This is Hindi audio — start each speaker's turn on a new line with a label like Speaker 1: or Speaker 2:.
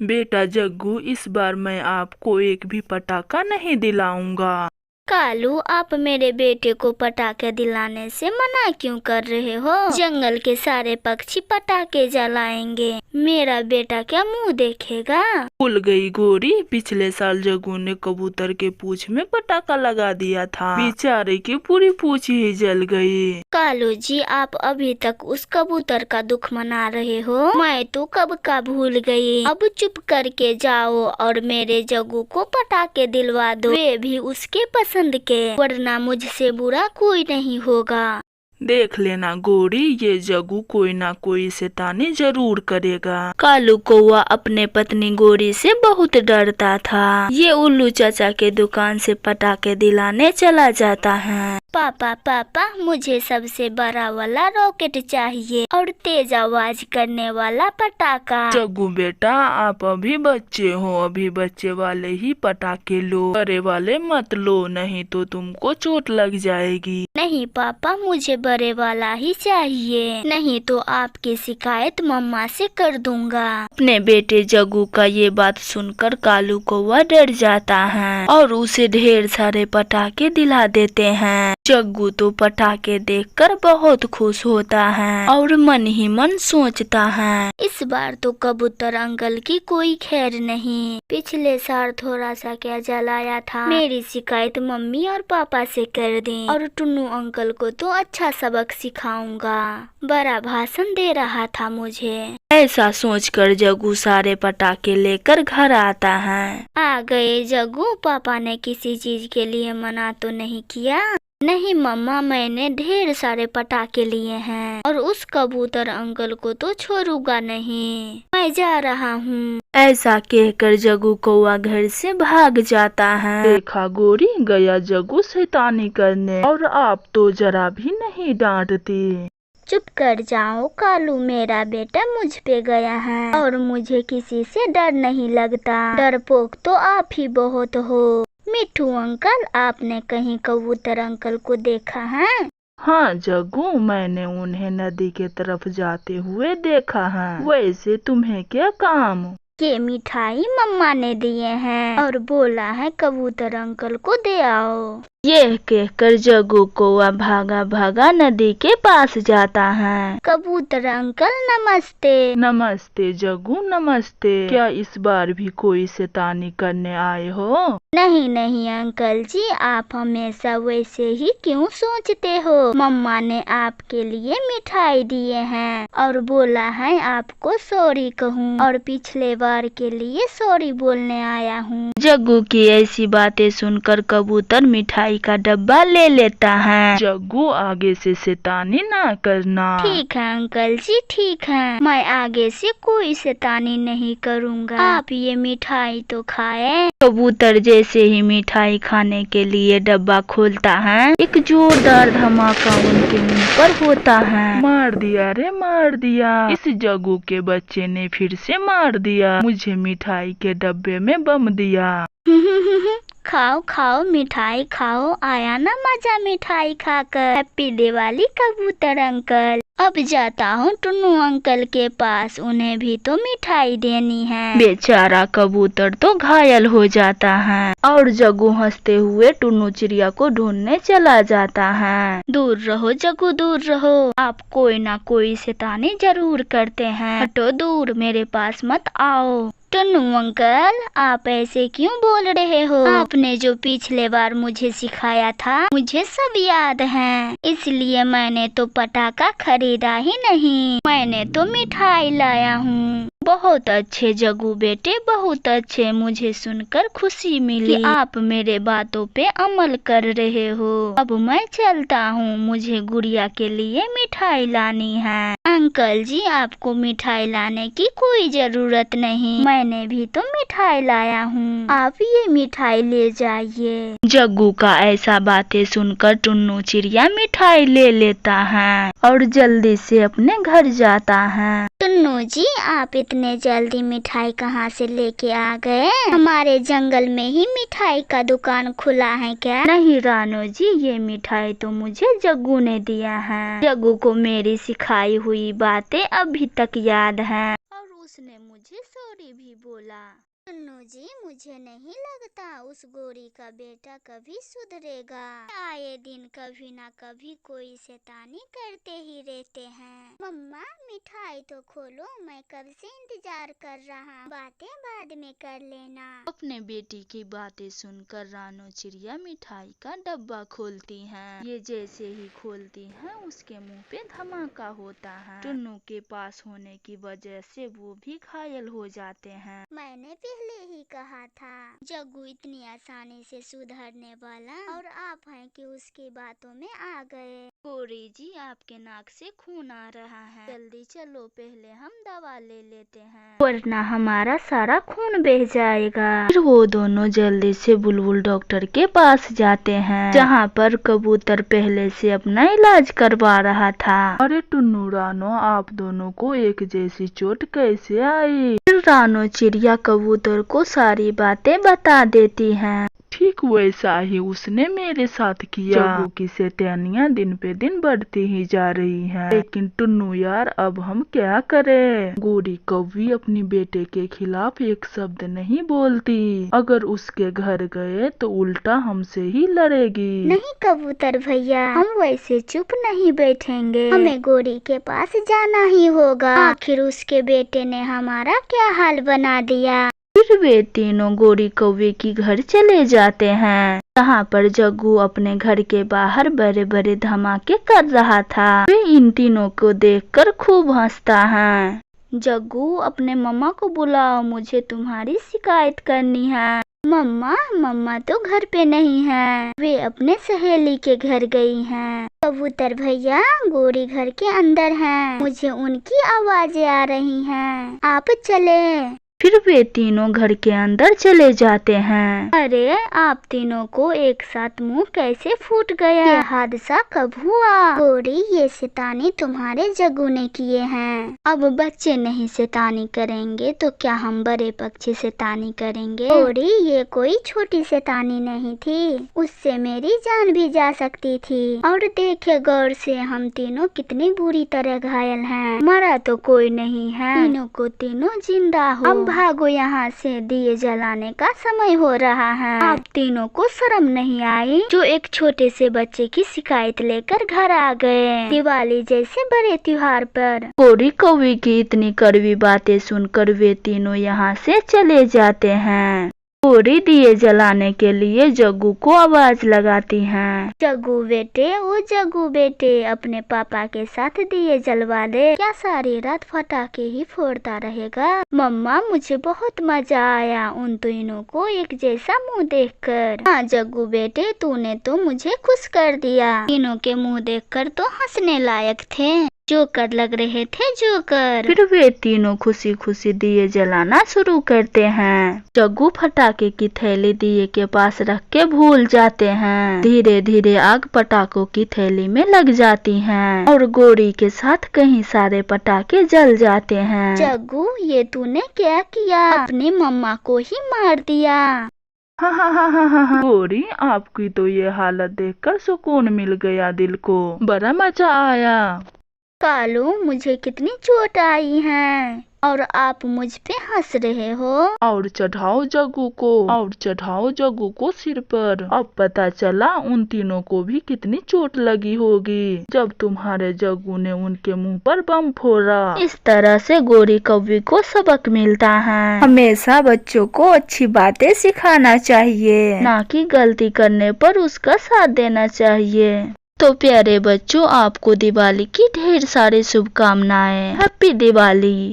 Speaker 1: बेटा जग्गू, इस बार मैं आपको एक भी पटाखा नहीं दिलाऊंगा।
Speaker 2: कालू, आप मेरे बेटे को पटाखे दिलाने से मना क्यों कर रहे हो? जंगल के सारे पक्षी पटाखे जलाएंगे, मेरा बेटा क्या मुंह देखेगा?
Speaker 1: भूल गई गोरी, पिछले साल जग्गू ने कबूतर के पूंछ में पटाखा लगा दिया था, बेचारे की पूरी पूंछ ही जल गई।
Speaker 2: कालू जी, आप अभी तक उस कबूतर का दुख मना रहे हो। मैं तो कब का भूल गई। अब चुप करके जाओ और मेरे जग्गू को पटाखे दिलवा दो, वे भी उसके पसंद के, वरना मुझसे बुरा कोई नहीं होगा।
Speaker 1: देख लेना गोरी, ये जग्गू कोई ना कोई शैतानी जरूर करेगा।
Speaker 2: कालू कौवा अपने पत्नी गोरी से बहुत डरता था। ये उल्लू चाचा के दुकान से पटाखे दिलाने चला जाता है। पापा पापा, मुझे सबसे बड़ा वाला रॉकेट चाहिए और तेज आवाज करने वाला पटाखा।
Speaker 1: जग्गू बेटा, आप अभी बच्चे हो, अभी बच्चे वाले ही पटाखे लो, बड़े वाले मत लो, नहीं तो तुमको चोट लग जाएगी।
Speaker 2: नहीं पापा, मुझे बड़े वाला ही चाहिए, नहीं तो आपकी शिकायत मम्मा से कर दूंगा। अपने बेटे जग्गू का ये बात सुनकर कालू कौवा डर जाता है और उसे ढेर सारे पटाखे दिला देते हैं। जग्गू तो पटाखे देखकर बहुत खुश होता है और मन ही मन सोचता है, इस बार तो कबूतर अंकल की कोई खैर नहीं। पिछले साल थोड़ा सा क्या जलाया था, मेरी शिकायत मम्मी और पापा से कर दें और टुन्नू अंकल को तो अच्छा सबक सिखाऊंगा। बड़ा भाषण दे रहा था मुझे। ऐसा सोचकर जग्गू सारे पटाखे लेकर घर आता है। आ गए जग्गू, पापा ने किसी चीज के लिए मना तो नहीं किया? नहीं मम्मा, मैंने ढेर सारे पटाखे लिए हैं और उस कबूतर अंकल को तो छोड़ूंगा नहीं, मैं जा रहा हूँ। ऐसा कहकर जग्गू कौवा घर से भाग जाता है।
Speaker 1: देखा गोरी, गया जग्गू शैतानी करने, और आप तो जरा भी नहीं डांटती।
Speaker 2: चुप कर जाओ कालू, मेरा बेटा मुझ पे गया है और मुझे किसी से डर नहीं लगता। डरपोक तो आप ही बहुत हो। मिठू अंकल, आपने कहीं कबूतर अंकल को देखा है?
Speaker 1: हाँ जग्गू, मैंने उन्हें नदी के तरफ जाते हुए देखा है। वैसे तुम्हें क्या काम?
Speaker 2: ये मिठाई मम्मा ने दिए हैं और बोला है कबूतर अंकल को दे आओ। यह कहकर जग्गू कौवा भागा भागा नदी के पास जाता है। कबूतर अंकल नमस्ते।
Speaker 1: नमस्ते जग्गू, नमस्ते। क्या इस बार भी कोई शैतानी करने आए हो?
Speaker 2: नहीं नहीं अंकल जी, आप हमेशा वैसे ही क्यों सोचते हो? मम्मा ने आपके लिए मिठाई दिए हैं और बोला है आपको सॉरी कहूँ, और पिछले बार के लिए सॉरी बोलने आया हूँ। जग्गू की ऐसी बातें सुनकर कबूतर मिठाई का डब्बा ले लेता है।
Speaker 1: जग्गू, आगे से शैतानी ना करना।
Speaker 2: ठीक है अंकल जी, ठीक है, मैं आगे से कोई शैतानी नहीं करूँगा। आप ये मिठाई तो खाए। कबूतर जैसे ही मिठाई खाने के लिए डब्बा खोलता है, एक जोरदार धमाका उनके मुंह पर होता है।
Speaker 1: मार दिया रे, मार दिया। इस जग्गू के बच्चे ने फिर से मार दिया, मुझे मिठाई के डब्बे में बम दिया।
Speaker 2: खाओ खाओ मिठाई खाओ, आया ना मजा मिठाई खाकर। हैप्पी दिवाली कबूतर अंकल। अब जाता हूँ टुन्नू अंकल के पास, उन्हें भी तो मिठाई देनी है। बेचारा कबूतर तो घायल हो जाता है और जग्गू हंसते हुए टुन्नू चिड़िया को ढूंढने चला जाता है। दूर रहो जग्गू, दूर रहो, आप कोई ना कोई शैतानी जरूर करते हैं, हटो दूर, मेरे पास मत आओ। टुन्नू अंकल, आप ऐसे क्यों बोल रहे हो? आपने जो पिछले बार मुझे सिखाया था मुझे सब याद है, इसलिए मैंने तो पटाखा खरीदा ही नहीं, मैंने तो मिठाई लाया हूँ। बहुत अच्छे जग्गू बेटे, बहुत अच्छे, मुझे सुनकर खुशी मिली कि आप मेरे बातों पे अमल कर रहे हो। अब मैं चलता हूँ, मुझे गुड़िया के लिए मिठाई लानी है। अंकल जी, आपको मिठाई लाने की कोई जरूरत नहीं, मैंने भी तो मिठाई लाया हूँ, आप ये मिठाई ले जाइए। जग्गू का ऐसा बातें सुनकर टुन्नू चिड़िया मिठाई ले लेता है और जल्दी से अपने घर जाता है। टुन्नू जी, आप इतने जल्दी मिठाई कहाँ से लेके आ गए? हमारे जंगल में ही मिठाई का दुकान खुला है क्या? नहीं रानू जी, ये मिठाई तो मुझे जग्गू ने दिया है। जग्गू को मेरी सिखाई हुई बातें अभी तक याद हैं और उसने मुझे गोरी भी बोला, टुन्नू जी मुझे नहीं लगता उस गोरी का बेटा कभी सुधरेगा। आए दिन कभी ना कभी कोई शैतानी करते ही रहते हैं। मम्मा मिठाई तो खोलो, मैं कब से इंतजार कर रहा। बातें बाद में कर लेना। अपने बेटी की बातें सुनकर रानो चिड़िया मिठाई का डब्बा खोलती हैं। ये जैसे ही खोलती हैं उसके मुंह पे धमाका होता है। टुन्नू के पास होने की वजह से वो भी घायल हो जाते हैं। मैंने पहले ही कहा था जग्गू इतनी आसानी से सुधरने वाला, और आप हैं कि उसकी बातों में आ गए। गोरी जी आपके नाक से खून आ रहा है, जल्दी चलो पहले हम दवा ले लेते हैं, वरना हमारा सारा खून बह जाएगा। फिर वो दोनों जल्दी से बुलबुल डॉक्टर के पास जाते हैं, जहाँ पर कबूतर पहले से अपना इलाज करवा रहा था।
Speaker 1: अरे टुन्नू रानो, आप दोनों को एक जैसी चोट कैसे आई?
Speaker 2: फिर रानो चिड़िया कबूतर को सारी बातें बता देती हैं।
Speaker 1: ठीक वैसा ही उसने मेरे साथ किया। जग्गू की शैतानियां दिन पे दिन बढ़ती ही जा रही हैं। लेकिन टुन्नू यार, अब हम क्या करें? गोरी कौवी अपनी बेटे के खिलाफ एक शब्द नहीं बोलती। अगर उसके घर गए तो उल्टा हमसे ही लड़ेगी।
Speaker 2: नहीं कबूतर भैया, हम वैसे चुप नहीं बैठेंगे, हमें गोरी के पास जाना ही होगा। आखिर उसके बेटे ने हमारा क्या हाल बना दिया। फिर वे तीनों गोरी कौवे की घर चले जाते हैं, जहाँ पर जग्गू अपने घर के बाहर बड़े बड़े धमाके कर रहा था। वे इन तीनों को देखकर खूब हंसता है। जग्गू अपने मम्मा को बुलाओ, मुझे तुम्हारी शिकायत करनी है। मम्मा तो घर पे नहीं है, वे अपने सहेली के घर गई हैं। कबूतर भैया गोरी घर के अंदर हैं, मुझे उनकी आवाजें आ रही हैं, आप चले। फिर वे तीनों घर के अंदर चले जाते हैं। अरे आप तीनों को एक साथ मुंह कैसे फूट गया? ये हादसा कब हुआ? गोरी ये शैतानी तुम्हारे जग्गू ने किए हैं। अब बच्चे नहीं शैतानी करेंगे तो क्या हम बड़े पक्षी शैतानी करेंगे? गोरी ये कोई छोटी शैतानी नहीं थी, उससे मेरी जान भी जा सकती थी। और देखे गौर से हम तीनों कितनी बुरी तरह घायल हैं। मरा तो कोई नहीं है, तीनों को तीनों जिंदा हो। भागो यहाँ से, दिए जलाने का समय हो रहा है। आप तीनों को शर्म नहीं आई जो एक छोटे से बच्चे की शिकायत लेकर घर आ गए, दिवाली जैसे बड़े त्योहार पर। गोरी कौवी की इतनी कड़वी बातें सुनकर वे तीनों यहाँ से चले जाते हैं। गोरी दिए जलाने के लिए जग्गू को आवाज लगाती हैं। जग्गू बेटे अपने पापा के साथ दिए जलवा दे। क्या सारी रात पटाखे ही फोड़ता रहेगा? मम्मा मुझे बहुत मजा आया उन तीनों को एक जैसा मुंह देखकर। हाँ जग्गू बेटे, तूने तो मुझे खुश कर दिया। तीनों के मुंह देखकर तो हंसने लायक थे, जोकर लग रहे थे जोकर। फिर वे तीनों खुशी खुशी दिए जलाना शुरू करते हैं। जग्गू पटाखे की थैली दिए के पास रख के भूल जाते हैं। धीरे धीरे आग पटाखों की थैली में लग जाती हैं और गोरी के साथ कई सारे पटाखे जल जाते हैं। जग्गू ये तूने क्या किया? अपनी मम्मा को ही मार दिया।
Speaker 1: हाँ। गोरी, आपकी तो ये हालत देखकर सुकून मिल गया दिल को, बड़ा मजा आया।
Speaker 2: कालू मुझे कितनी चोट आई है और आप मुझ पे हंस रहे हो।
Speaker 1: और चढ़ाओ जग्गू को सिर पर। अब पता चला उन तीनों को भी कितनी चोट लगी होगी जब तुम्हारे जग्गू ने उनके मुंह पर बम फोड़ा।
Speaker 2: इस तरह से गोरी कौवी को सबक मिलता है। हमेशा बच्चों को अच्छी बातें सिखाना चाहिए, ना कि गलती करने पर उसका साथ देना चाहिए। तो प्यारे बच्चों, आपको दिवाली की ढेर सारी शुभकामनाएं। हैप्पी दिवाली।